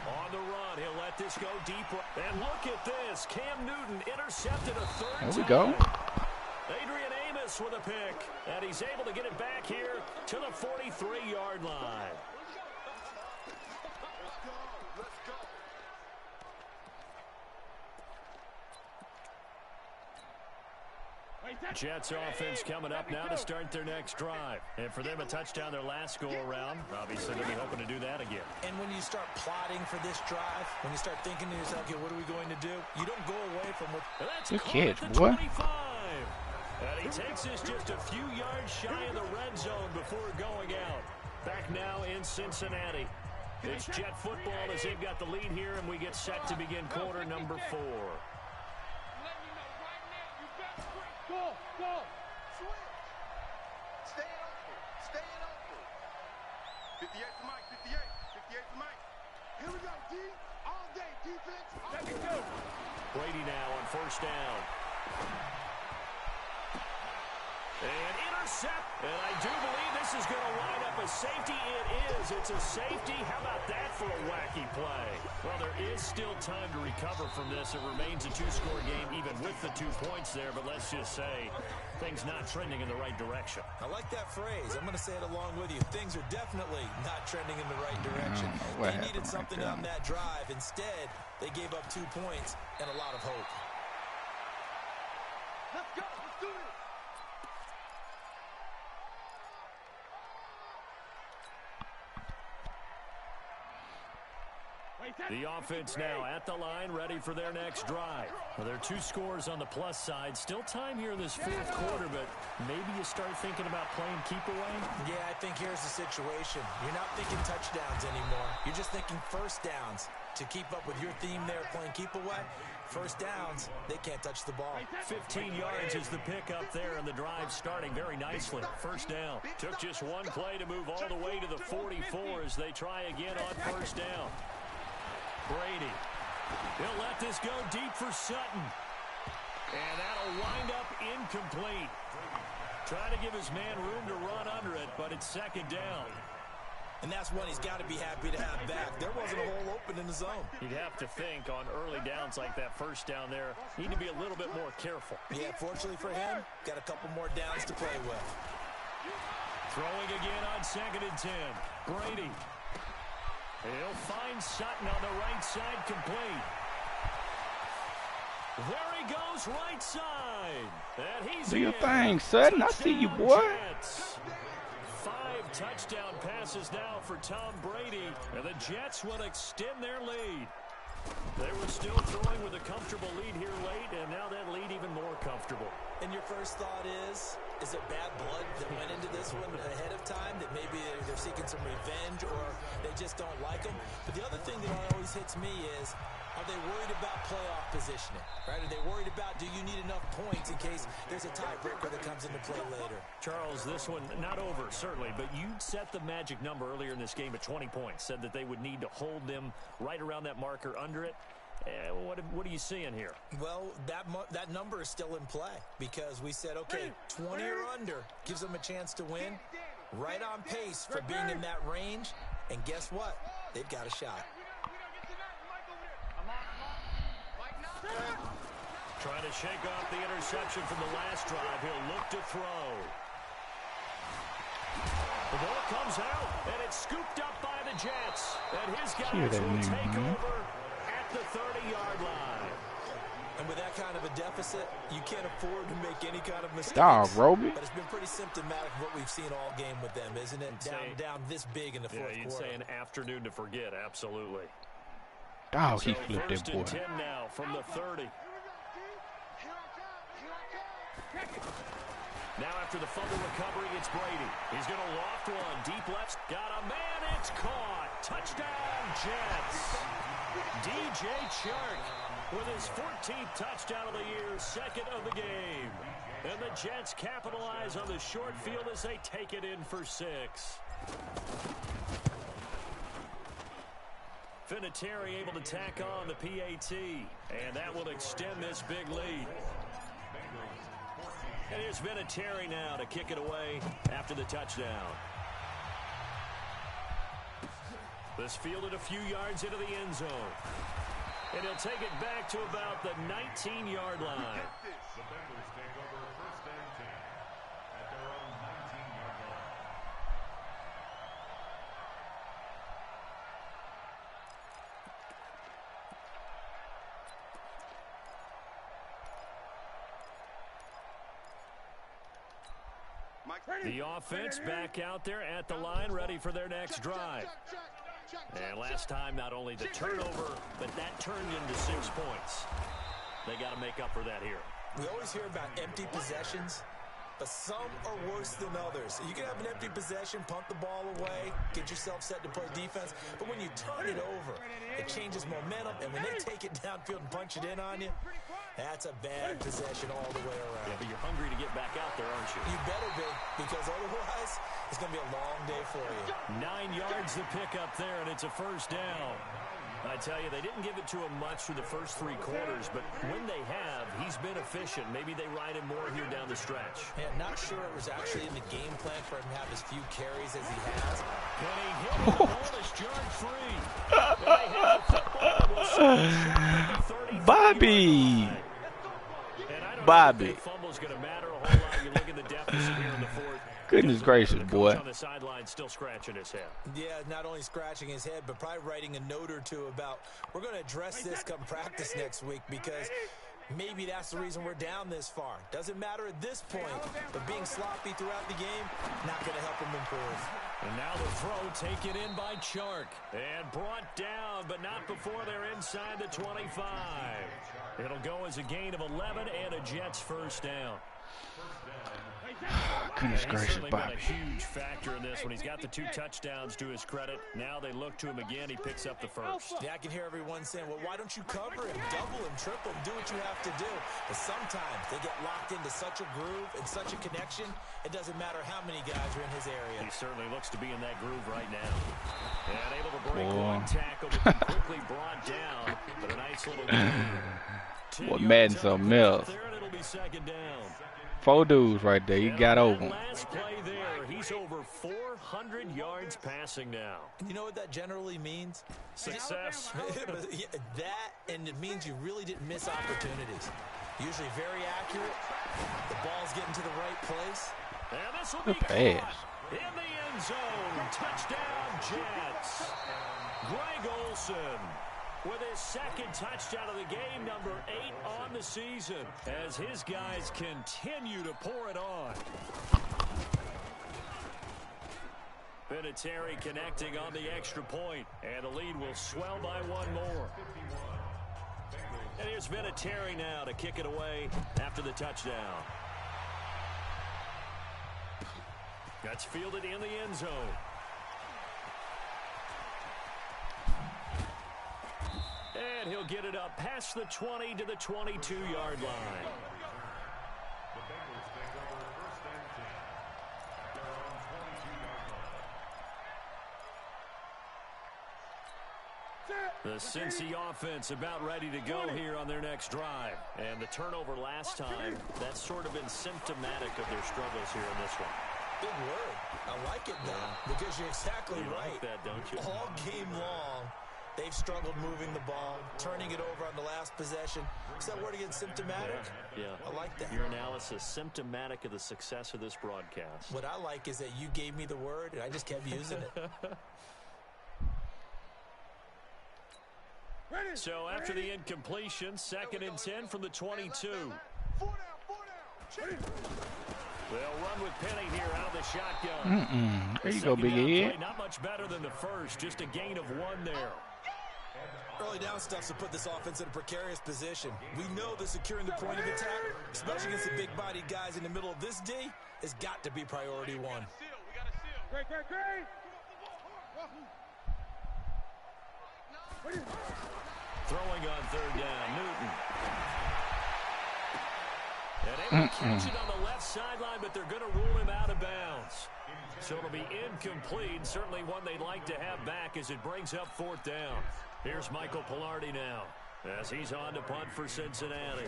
On the run. He'll let this go deep. And look at this. Cam Newton intercepted a 3rd time. There we go. Adrian Amos with a pick. And he's able to get it back here to the 43-yard line. Let's go. Jets offense coming up now to start their next drive. And for them, a touchdown their last go-around. Obviously, they'll be hoping to do that again. And when you start plotting for this drive, when you start thinking to yourself, okay, what are we going to do? You don't go away from what... That's Good catch, at the boy. 25. And he takes this just a few yards shy of the red zone before going out. Back now in Cincinnati. It's Jet football as they've got the lead here, and we get set to begin quarter number 4. Go. Switch. Stay open. 58 to Mike. 58 to Mike. Here we go, D. All day defense. Let me go. Brady now on 1st down. And intercept. And I do believe this is going to wind up a safety. It is. It's a safety. How about that for a wacky play? Well, there is still time to recover from this. It remains a 2-score game even with the 2 points there. But let's just say things not trending in the right direction. I like that phrase. I'm going to say it along with you. Things are definitely not trending in the right direction. What They needed happened something right on that drive. Instead, they gave up 2 points and a lot of hope. Let's go. Let's do this. The offense now at the line, ready for their next drive. Well, there are 2 scores on the plus side. Still time here in this 4th quarter, but maybe you start thinking about playing keep away? Yeah, I think here's the situation. You're not thinking touchdowns anymore. You're just thinking 1st downs. To keep up with your theme there, playing keep away, 1st downs, they can't touch the ball. 15 yards is the pickup there, and the drive starting very nicely. 1st down. Took just one play to move all the way to the 44 as they try again on 1st down. Brady. He'll let this go deep for Sutton. And that'll wind up incomplete. Trying to give his man room to run under it, but it's 2nd down. And that's one he's got to be happy to have back. There wasn't a hole open in the zone. You'd have to think on early downs like that 1st down there, need to be a little bit more careful. Yeah, fortunately for him, got a couple more downs to play with. Throwing again on 2nd and 10. Brady. He'll find Sutton on the right side complete. There he goes right side. And he's Do your in. thing, Sutton. I see you, boy. Jets. 5 touchdown passes now for Tom Brady, and the Jets will extend their lead. They were still throwing with a comfortable lead here late, and now that lead even more comfortable. And your first thought is it bad blood that went into this one ahead of time, that maybe they're seeking some revenge or they just don't like them? But the other thing that always hits me is, are they worried about playoff positioning, right? Are they worried about, do you need enough points in case there's a tiebreaker that comes into play later? Charles, this one, not over, certainly, but you set the magic number earlier in this game at 20 points, said that they would need to hold them right around that marker under it. What are you seeing here? Well, that number is still in play because we said, okay, 20 or under gives them a chance to win. Right on pace for being in that range. And guess what? They've got a shot. Trying to shake off the interception from the last drive. He'll look to throw. The ball comes out, and it's scooped up by the Jets. And his guys will take over at the 30-yard line. And with that kind of a deficit, you can't afford to make any kind of mistakes. Dog, Roby. But it's been pretty symptomatic of what we've seen all game with them, isn't it? Down this big in the fourth quarter. You'd say an afternoon to forget, absolutely. Dog, he flipped that boy. First and 10 now from the 30. Now after the fumble recovery, it's Brady. He's going to loft one. Deep left. Got a man. It's caught. Touchdown, Jets. DJ Chark with his 14th touchdown of the year, second of the game. And the Jets capitalize on the short field as they take it in for 6. Vinatieri able to tack on the PAT, and that will extend this big lead. And here's Vinatieri now to kick it away after the touchdown. This fielded a few yards into the end zone. And he'll take it back to about the 19-yard line. The Bengals take over first and 10 at their own 19-yard line. The offense back out there at the line, ready for their next drive. And last time, not only the turnover, but that turned into 6 points. They got to make up for that here. We always hear about empty possessions, but some are worse than others. You can have an empty possession, punt the ball away, get yourself set to play defense, but when you turn it over, it changes momentum, and when they take it downfield and punch it in on you, that's a bad possession all the way around. Yeah, but you're hungry to get back out there, aren't you? You better be, because otherwise, it's going to be a long day for you. 9 yards to pick up there, and it's a first down. I tell you, they didn't give it to him much through the first 3 quarters, but when they have, he's been efficient. Maybe they ride him more here down the stretch. Yeah, not sure it was actually in the game plan for him to have as few carries as he has. And he hit the ball is yard free. And they have the football. We'll see Bobby. and I don't Bobby. know if that fumble's going to matter a whole lot. You look at the deficit here in the fourth. Goodness gracious, the boy. coach on the sideline still scratching his head. Yeah, not only scratching his head, but probably writing a note or two about, we're going to address this come practice next week because maybe that's the reason we're down this far. Doesn't matter at this point, but being sloppy throughout the game, not going to help him improve. And now the throw taken in by Chark. And brought down, but not before they're inside the 25. It'll go as a gain of 11 and a Jets first down. Goodness He's gracious, certainly been Bobby. a huge factor in this when he's got the 2 touchdowns to his credit. Now they look to him again. He picks up the first. Yeah, I can hear everyone saying, well, why don't you cover him, double him, triple him, do what you have to do. But sometimes they get locked into such a groove and such a connection, it doesn't matter how many guys are in his area. He certainly looks to be in that groove right now. And able to break one tackle, but quickly brought down. But a nice little game. What Madden something else. There, and it'll be second down. 4 dudes right there. He got over him. Last play there, he's over 400 yards passing now. You know what that generally means? Success. That, and it means you really didn't miss opportunities. Usually very accurate. The ball's getting to the right place. And this will be pass. caught in the end zone. Touchdown, Jets. Greg Olsen with his second touchdown of the game, number 8 on the season, as his guys continue to pour it on. Vinatieri connecting on the extra point, and the lead will swell by one more. And here's Vinatieri now to kick it away after the touchdown. That's fielded in the end zone. And he'll get it up past the 20 to the 22-yard line. The Bengals take over first and 10 at their own 22-yard line. The Cincy offense about ready to go here on their next drive. And the turnover last time, that's sort of been symptomatic of their struggles here in this one. Big word. I like it now because you're exactly right. Like that, don't you? All game long, they've struggled moving the ball, turning it over on the last possession. Is that word again, symptomatic? Yeah. I like that. Your analysis, symptomatic of the success of this broadcast. What I like is that you gave me the word, and I just kept using it. So after the incompletion, 2nd and 10 from the 22. They'll run with Penny here out of the shotgun. There you go, Big Ed. Not much better than the first, just a gain of 1 there. Early down stuff's to put this offense in a precarious position. We know that securing the point of attack, especially against the big-bodied guys in the middle of this D, has got to be priority 1. Great. Throwing on 3rd down, Newton. And able to catch it on the left sideline, but they're going to rule him out of bounds. So it'll be incomplete, certainly one they'd like to have back as it brings up 4th down. Here's Michael Pilardi now as he's on to punt for Cincinnati.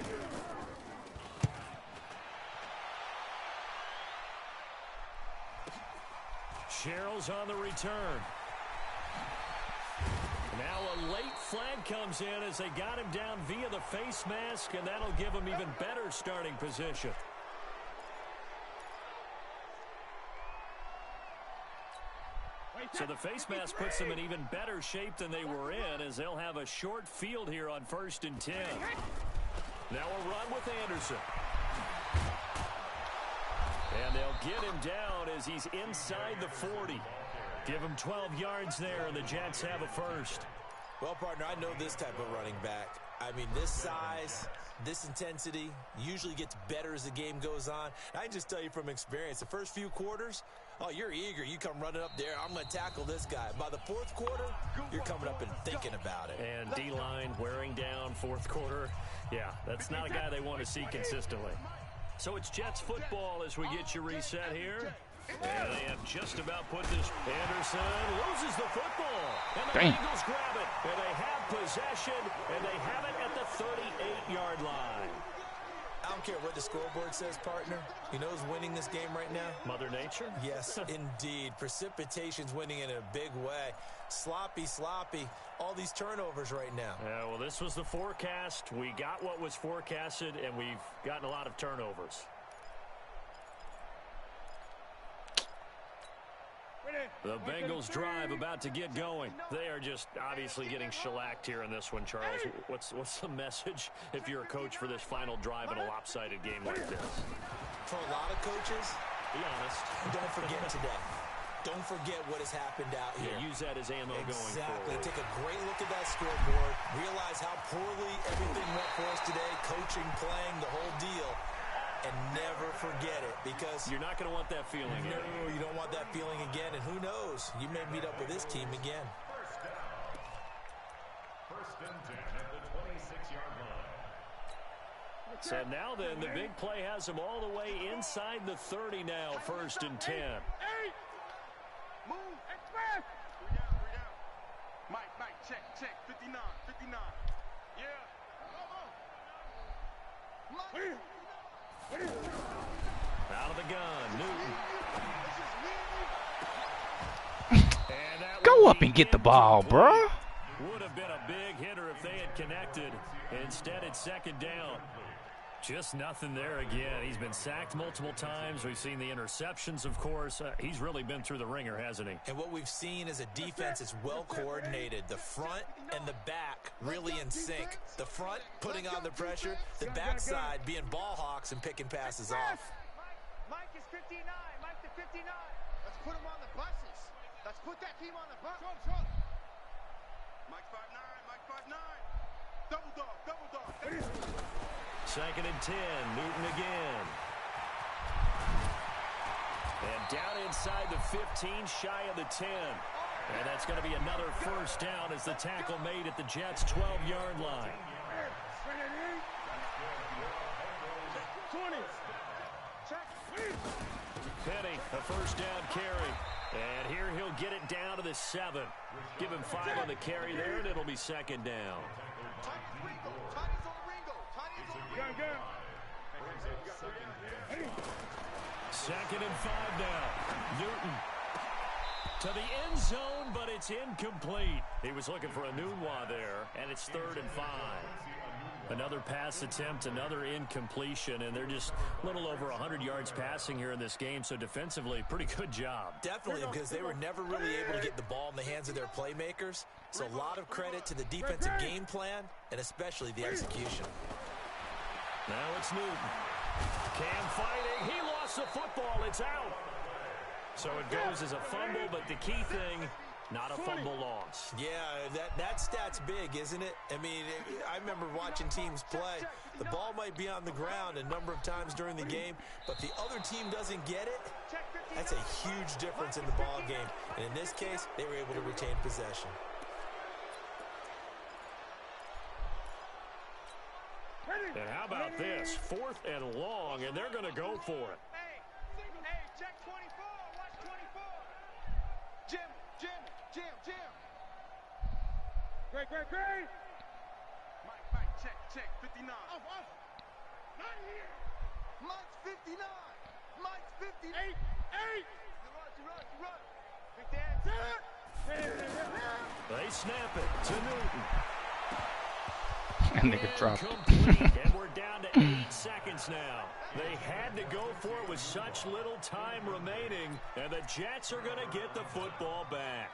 Sherrill's on the return. Now a late flag comes in as they got him down via the face mask, and that'll give him even better starting position. So the face mask puts them in even better shape than they were in, as they'll have a short field here on 1st and 10. Now a run with Anderson. And they'll get him down as he's inside the 40. Give him 12 yards there, and the Jets have a first. Well, partner, I know this type of running back. I mean, this size, this intensity usually gets better as the game goes on. I can just tell you from experience, the first few quarters, oh, you're eager. You come running up there, I'm going to tackle this guy. By the 4th quarter, you're coming up and thinking about it. And D-line wearing down 4th quarter. Yeah, that's not a guy they want to see consistently. So it's Jets football as we get you reset here. And they have just about put this. Anderson loses the football. And the Bengals grab it. And they have possession. And they have it at the 38-yard line. I don't care what the scoreboard says, partner. You know who's winning this game right now? Mother Nature? Yes, indeed. Precipitation's winning in a big way. Sloppy. All these turnovers right now. Yeah, well, this was the forecast. We got what was forecasted, and we've gotten a lot of turnovers. The Bengals drive about to get going. They are just obviously getting shellacked here in this one, Charles. What's the message if you're a coach for this final drive in a lopsided game like this? For a lot of coaches, be honest. Don't forget today. Don't forget what has happened out here. Yeah, use that as ammo going forward. Exactly. Take a great look at that scoreboard. Realize how poorly everything went for us today. Coaching, playing, the whole deal. And never forget it, because you're not going to want that feeling again. No, you don't want that feeling again. And who knows? You may meet up with this team again. First and 10 at the 26-yard line. So now then, the big play has them all the way inside the 30 now, 1st and 10. Move, express. 3 down. Mike, check, 59. Yeah. Mike. Out of the gun, Newton. Go up and get the ball, bro. Would have been a big hitter if they had connected. Instead, it's 2nd down. Just nothing there again. He's been sacked multiple times. We've seen the interceptions, of course. He's really been through the ringer, hasn't he? And what we've seen is a defense that's well coordinated. The front and the back really in sync. The front putting on the pressure, the backside being ball hawks and picking passes off. Mike is 59. Mike to 59. Let's put him on the buses. Let's put that team on the bus. Mike 5'9". Mike 5'9". Double dog. Double dog. 2nd and 10. Newton again. And down inside the 15, shy of the 10. And that's going to be another first down as the tackle made at the Jets' 12-yard line. 20. Penny, a first down carry. And here he'll get it down to the 7. Give him 5 on the carry there, and it'll be 2nd down. Second and 5 now. Newton to the end zone, but it's incomplete. He was looking for a Nunwa there, and it's 3rd and 5. Another pass attempt, another incompletion, and they're just a little over 100 yards passing here in this game, so defensively, pretty good job. Definitely, because they were never really able to get the ball in the hands of their playmakers, so a lot of credit to the defensive game plan, and especially the execution. Now it's Newton. Cam fighting. He lost the football. It's out. So it goes as a fumble, but the key thing, not a fumble loss. Yeah, that stat's big, isn't it? I mean, I remember watching teams play. The ball might be on the ground a number of times during the game, but the other team doesn't get it. That's a huge difference in the ball game. And in this case, they were able to retain possession. And how about this? 4th and long, and they're going to go for it. Hey, check 24. Watch 24. Jim. Great. Mike, check. 59. Off. Not here. Mike's 59. Mike's 58. 8. You run. Big Dad. They snap it to Newton. And nigga dropped it. And we're down to 8 seconds now. They had to go for it with such little time remaining, and the Jets are going to get the football back.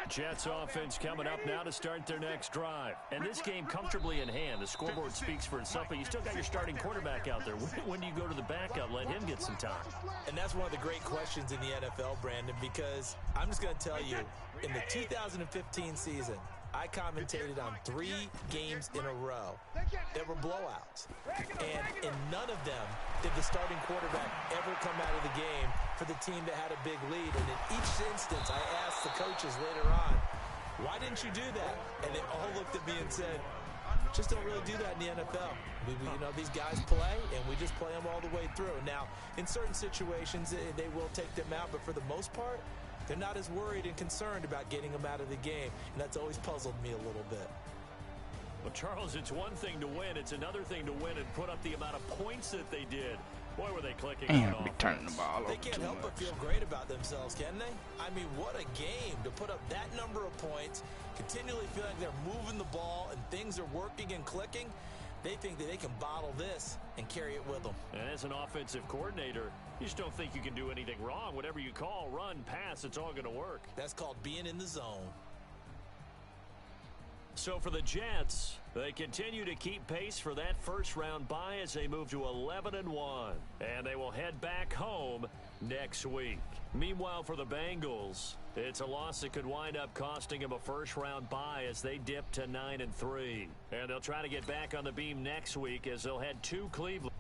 Jets offense coming up now to start their next drive. And this game comfortably in hand. The scoreboard speaks for itself, but you still got your starting quarterback out there. When do you go to the backup? Let him get some time. And that's one of the great questions in the NFL, Brandon, because I'm just going to tell you, in the 2015 season, I commentated on 3 games in a row that were blowouts. And in none of them did the starting quarterback ever come out of the game for the team that had a big lead. And in each instance, I asked the coaches later on, why didn't you do that? And they all looked at me and said, just don't really do that in the NFL. These guys play, and we just play them all the way through. Now, in certain situations, they will take them out, but for the most part, they're not as worried and concerned about getting them out of the game, and that's always puzzled me a little bit. Well, Charles, it's one thing to win. It's another thing to win and put up the amount of points that they did. Boy, were they clicking And on be turning the ball over They can't too help but much. feel great about themselves, can they? I mean, what a game to put up that number of points, continually feel like they're moving the ball and things are working and clicking. They think that they can bottle this and carry it with them. And as an offensive coordinator, you just don't think you can do anything wrong. Whatever you call, run, pass, it's all going to work. That's called being in the zone. So for the Jets, they continue to keep pace for that first-round bye as they move to 11-1. And they will head back home next week. Meanwhile, for the Bengals, it's a loss that could wind up costing them a first-round bye as they dip to 9-3. And they'll try to get back on the beam next week as they'll head to Cleveland.